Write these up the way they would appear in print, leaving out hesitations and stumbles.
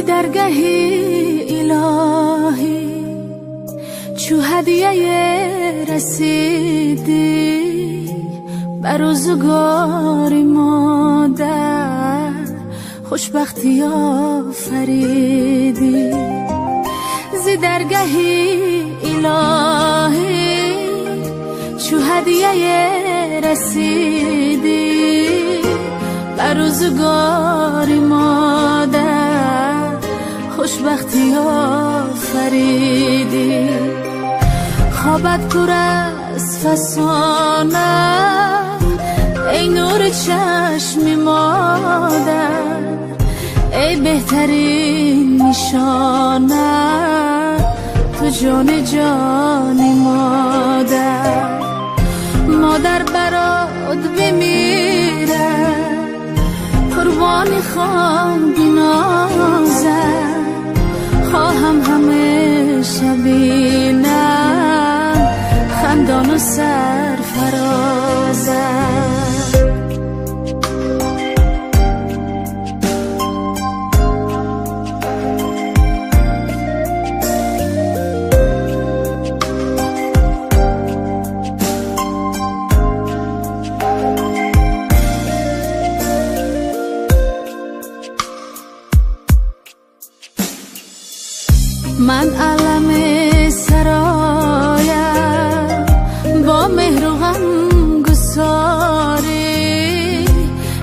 درگهی الهی چو هدیه رسیدی بر روزگاری مادر خوشبختی آفریدی ز درگهی الهی چو هدیه رسیدی بر روزگاری مادر خوشبختی آفریدی خوابت پر از فسانه ای نور چشم مادر ای بهترین نشانه تو جان جانی مادر مادر برات بمیره قربانی خواهم بنازم خواهم همیشه بینم خندان و سرفرازم من علم سرایم با مهر و غم گساری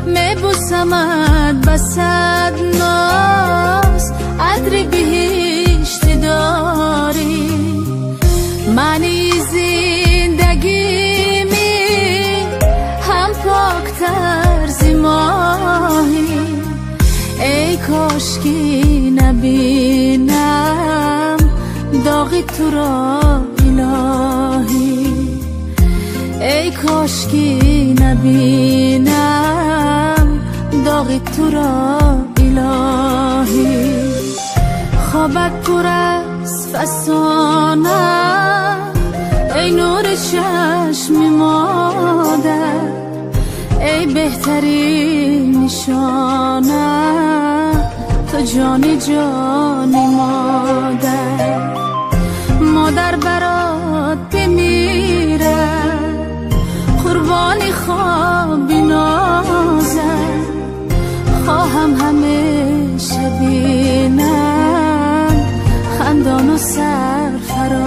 میبوسمت بسد ناز عطر بهشت داری معنی زندگی می هم پاکتر ز ماهی ای کاشکی نبینم داغی تو را الهی ای کاشکی نبینم داغی تو را الهی خوابت پر از فسانه ای نور چشم مادر ای بهترین نشانه تو جانی جانی مادر مادر برات بمیره قربانی خواب بنازم خواهم همیشه بینم خندان و سرفرازم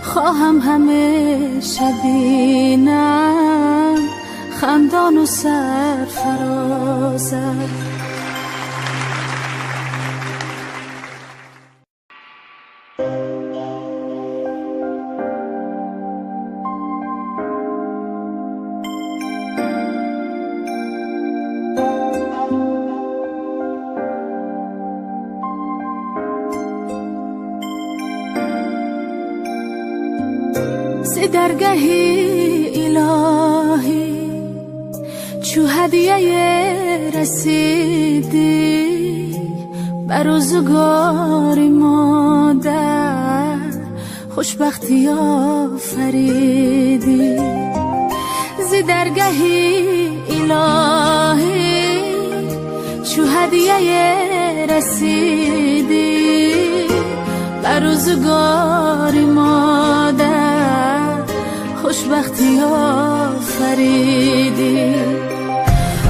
خواهم همیشه بینم خندان و سرفرازم درگهی الهی چو هدیه رسیدی بر روزگاری مادر خوشبختی آفریدی ز درگهی الهی چو هدیه رسیدی بر روزگاری مادر خوشبختی آفریدی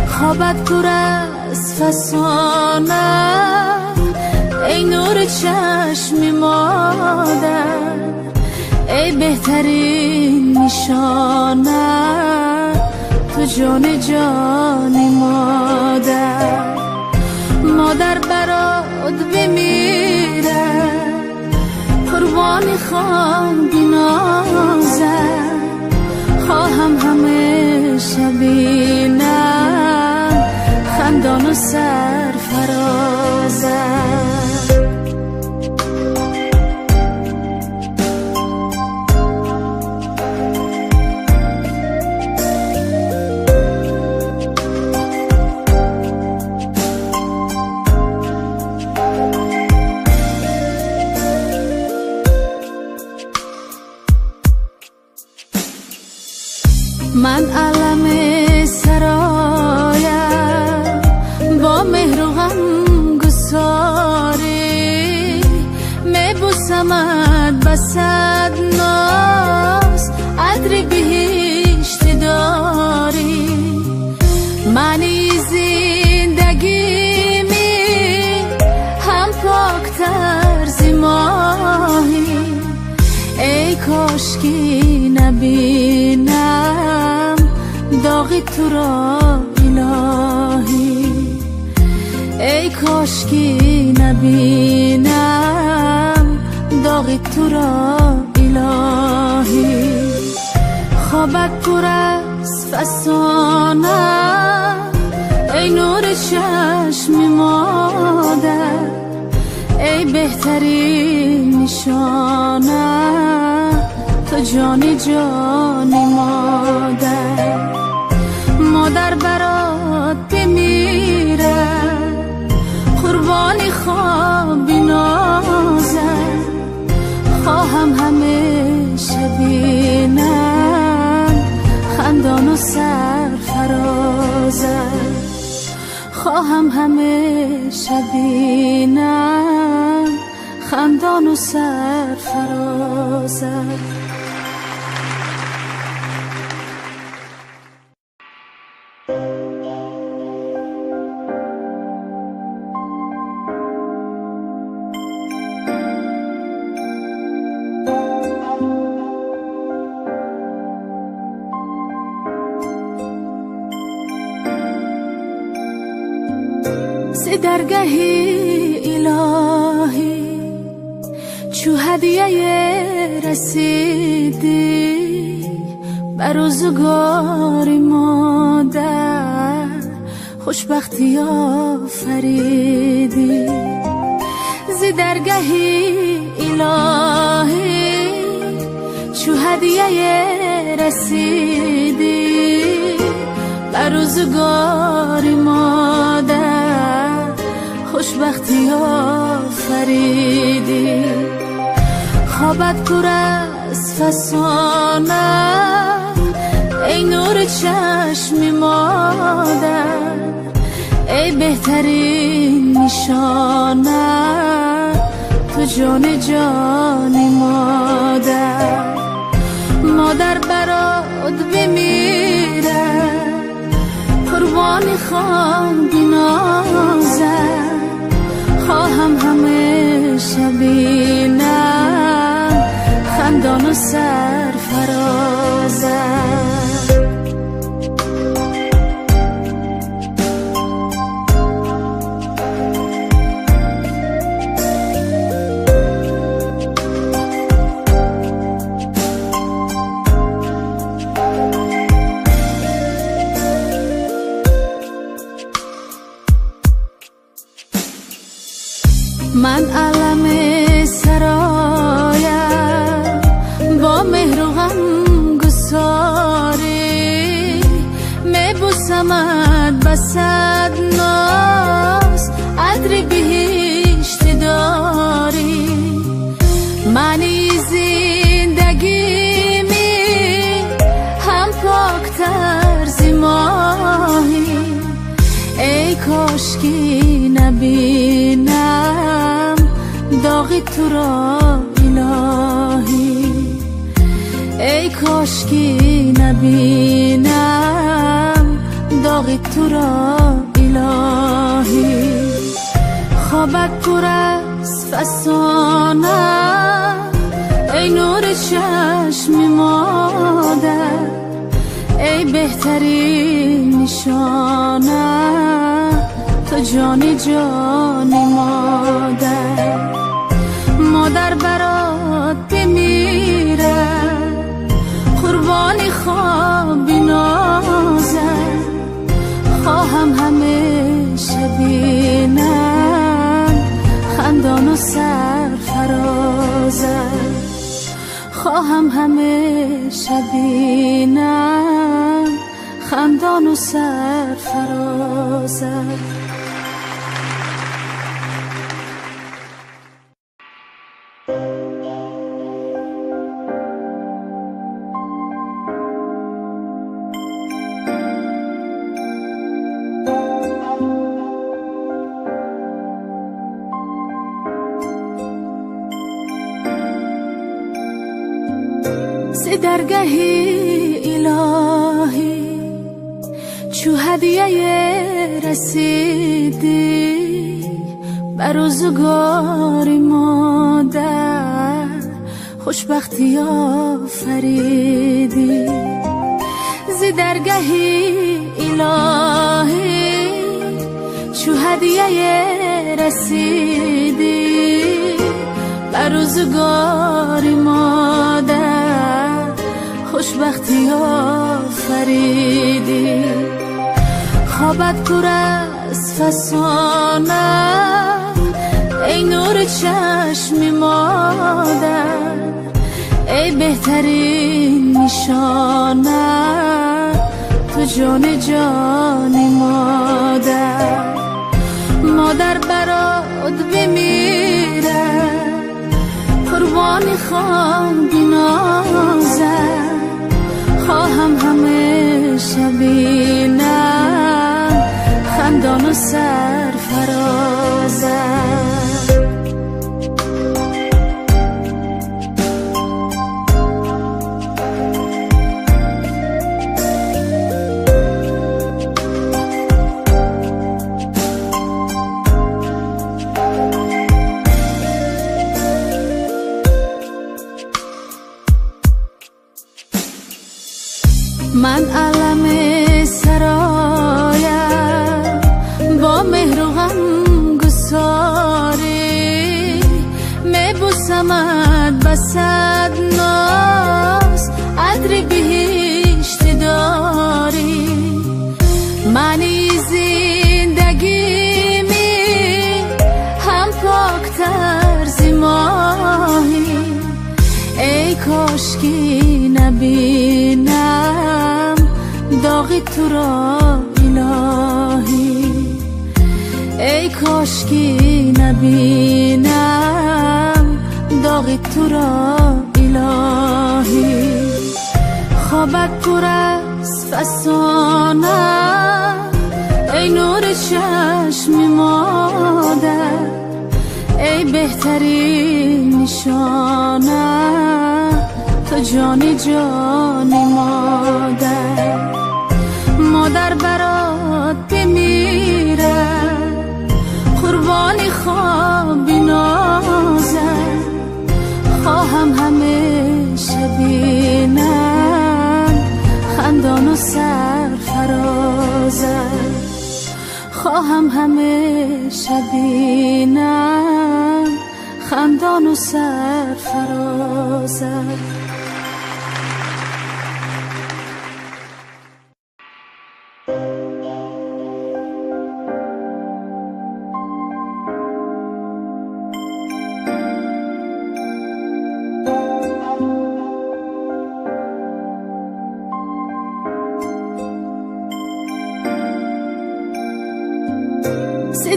خوابت پر از فسانه ای نور چشم مادر ای بهترین نشانه تو جان جانی مادر مادر برات بمیره قربانی خواهم بنازم خواهم همیشه بینم خندان و سرفرازم من علم سرایم با مهر و غم بسد ناز عطری بهشت داری معنی زندگی می هم پاکتر زی ماهی ای کاشکی نبینم داغی تو را الهی ای کاشکی نبینم داغی تو را الهی خوابت پر از فسانه ای نور چشم مادر ای بهترین نشانه تو جانی جانی مادر برات بمیره قربانی خوابی نازم خواهم همیشه بینم خندان و سرفرازم خواهم همیشه بینم خندان و سرفرازم درگاهی الهی چو هدیه رسیدی بر روزگاری مادر خوشبختی آفریدی ز درگاهی الهی چو هدیه رسیدی بر روزگاری مادر خوشبختی آفریدی خوابت پر از فسانه ای نور چشم مادر ای بهترین نشانه تو جان جانی مادر برات بمیره قربانی خوام بنازم خواهم همیشه بینم خندان و سرفرازم من علم سرایم با مهر و غم گساری میبوسمت بسد ناز عطری بهشت داری معنی زندگی می هم پاکتر زی ماهی ای کاشکی نبینم داغی تو را الهی ای کاشکی نبینم داغی تو را الهی خوابت پر از فسانه ای نور چشم مادر ای بهترین نشانه تو جانی جانی مادر برات بمیره قربانی خوابی نازم خواهم همیشه بینم خندان و سرفرازم خواهم همیشه بینم خندان و سرفرازم درگهی الهی چو هدیه رسیدی بر روزگاری مادر خوشبختی آفریدی ز درگهی الهی چو هدیه رسیدی بر روزگاری مادر خوشبختی آفریدی خوابت پر از فسانه ای نور چشم مادر ای بهترین نشانه تو جان جانی مادر مادر برات بمیره قربانی خواهم بنازم خواهم همیشه بینم خندان و سرفرازم من علم سرایم با مهر و غم گساری میبوسمت بسد ناز عطر بهشت داری معنی زندگیمی هم پاکتر ز ماهی ای کاشکی نبینم داغی تو را الهی ای کاشکی نبینم داغی تو را الهی خوابت پر از فسانه ای نور چشم مادر ای بهترین نشانه تو جانی جانی مادر مادر برات بمیره قربانی خواب بنازم خواهم همیشه بینم خندان و سرفرازم خواهم همیشه بینم خندان و سرفرازم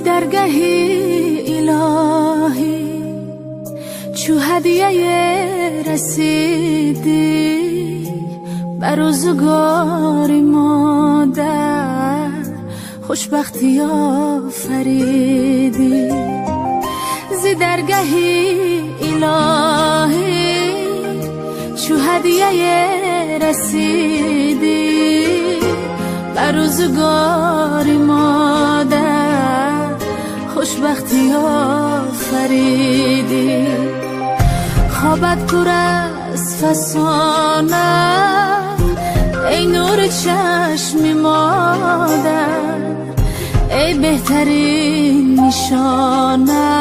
درگهی الهی چو هدیه رسیدی بر روزگاری مادر خوشبختی آفریدی ز درگهی الهی چو هدیه رسیدی بر روزگاری مادر خوشبختی آفریدی خوابت پر از فسانه ای نور چشم مادر ای بهترین نشانه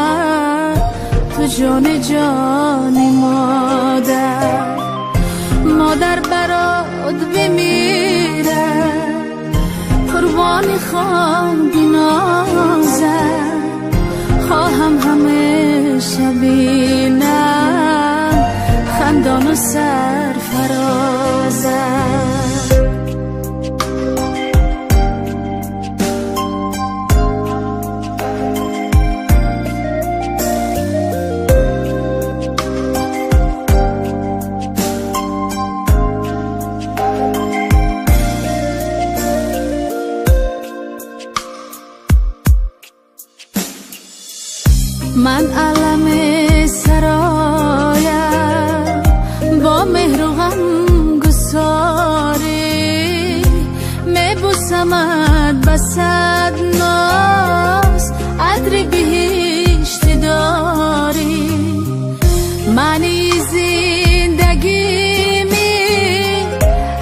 تو جان جانی مادر مادر برات بمیره قربانی خواهم بنازم خواهم همیشه بینم خندان و سرفرازم من علم سرایم با مهر و غم میبوسمت بسد ناز عطر بهشت داری معنی زندگیمی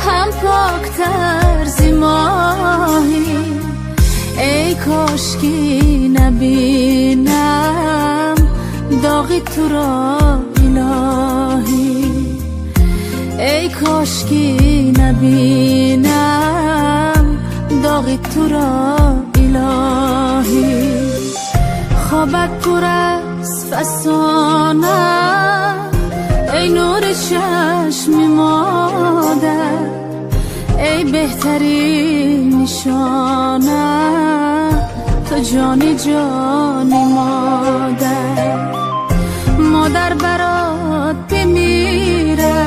هم پاکتر زی ماهی ای کاشکی نبینم داغی تو را الهی ای کاشکی نبینم داغی تو را الهی خوابت پر از فسانه ای نور چشم مادر ای بهترین نشانه تو جانی جانی مادر برات بمیره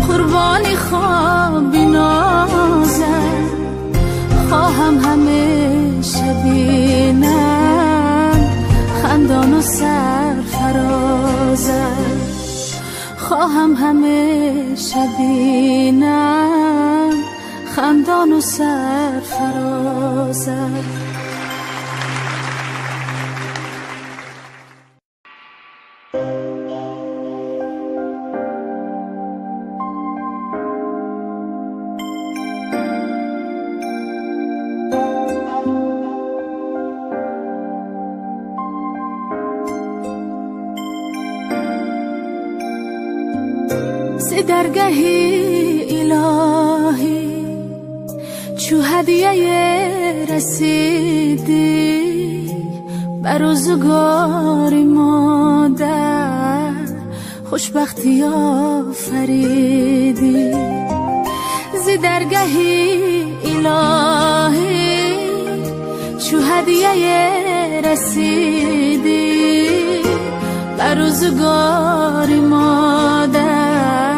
قربانی خوابی نازم خواهم همیشه بینم خندان و سرفرازم خواهم همیشه بینم خندان و سرفرازم ز درگهی الهی چو هدیه رسیدی بر روزگاری مادر خوشبختی آفریدی ز درگهی الهی چو هدیه رسیدی بر روزگاری مادر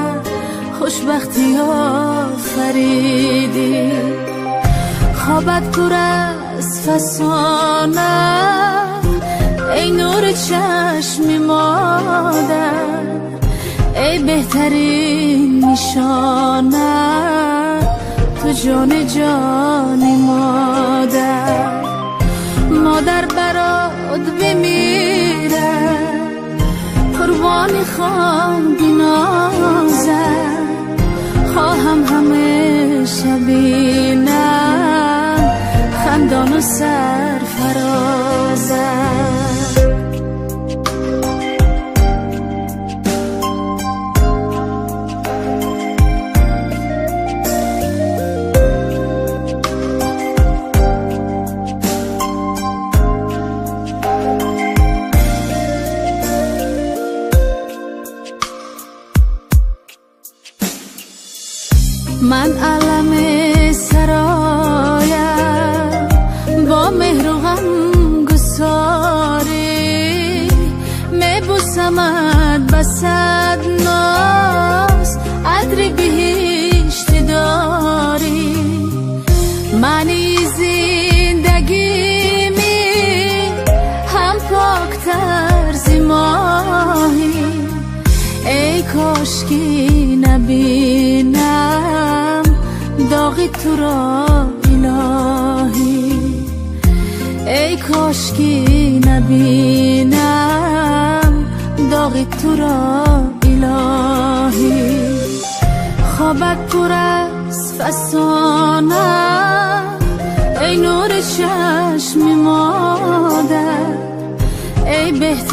خوشبختی آفریدی خوابت پر از فسانه ای نور چشم مادر ای بهترین نشانه تو جان جانی مادر برات بمیره قربانی خان بنازم خواهم همیشه بینم خندان و سرفرازم من علم سرایم با مهر و غم گساری میبوسمت بسد ناز عطر بهشت داری معنی زندگیمی هم پاکتر زی ماهی ای کاشکی نبینم داغی تو را الهی ای کاشکی نبینم داغی تو را الهی خوابت پر از فسانه ای نور چشم مادر ای بهتر